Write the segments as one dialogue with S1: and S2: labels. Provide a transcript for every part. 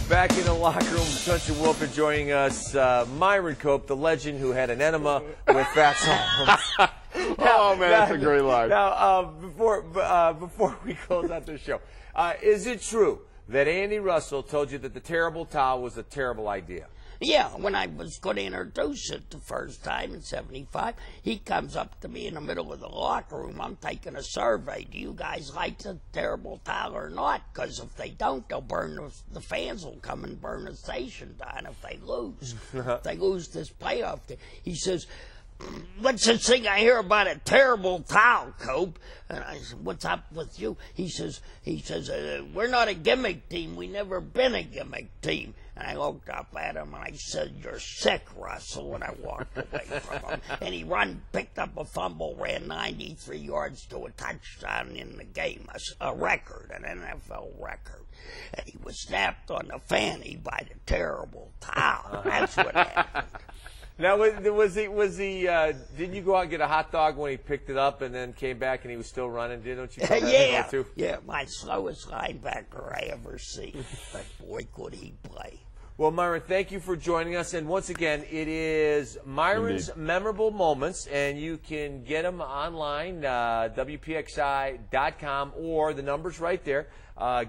S1: Back in the locker room, Country Wolf joining us. Myron Cope, the legend who had an enema with fat songs.
S2: Oh man, that's a great line.
S1: Now, before we close out the show, is it true that Andy Russell told you that the terrible towel was a terrible idea?
S3: Yeah, when I was going to introduce it the first time in '75, he comes up to me in the middle of the locker room. I'm taking a survey. Do you guys like the terrible towel or not? Because if they don't, they'll burn the fans will come and burn the station down if they lose. If they lose this playoff game. He says, "What's this thing I hear about a terrible towel, Cope?" And I said, "What's up with you?" He says, "We're not a gimmick team. We never been a gimmick team." And I looked up at him and I said, "You're sick, Russell," and I walked away from him. And he picked up a fumble, ran 93 yards to a touchdown in the game, a record, an NFL record. And he was snapped on the fanny by the terrible towel. That's what happened.
S1: Now, didn't you go out and get a hot dog when he picked it up and then came back and he was still running? Don't you?
S3: Yeah, my slowest linebacker I ever see. But boy, could he play.
S1: Well, Myron, thank you for joining us. And once again, it is Myron's Memorable Moments, and you can get them online, WPXI.com, or the number's right there.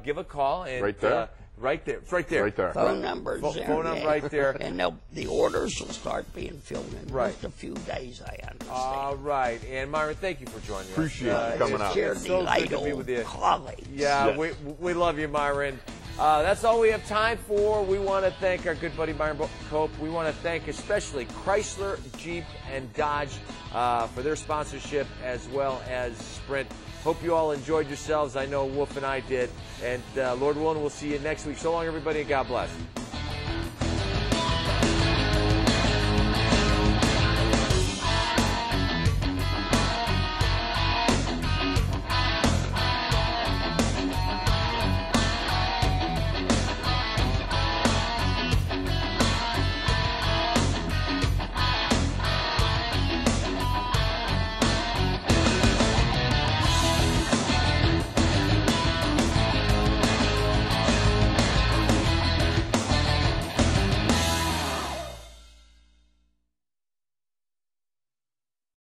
S1: Give a call. And,
S2: right there?
S1: Right there. It's right there.
S2: Right there.
S3: Phone numbers.
S1: Phone number right there.
S3: And the orders will start being filled in just a few days, I understand.
S1: All right. And, Myron, thank you for joining us.
S2: Appreciate you coming out.
S1: It's so good to be with you.
S3: Colleagues.
S1: Yeah, yes. we love you, Myron. That's all we have time for. We want to thank our good buddy Myron Cope. We want to thank especially Chrysler, Jeep, and Dodge for their sponsorship, as well as Sprint. Hope you all enjoyed yourselves. I know Wolf and I did. And Lord willing, we'll see you next week. So long, everybody, and God bless.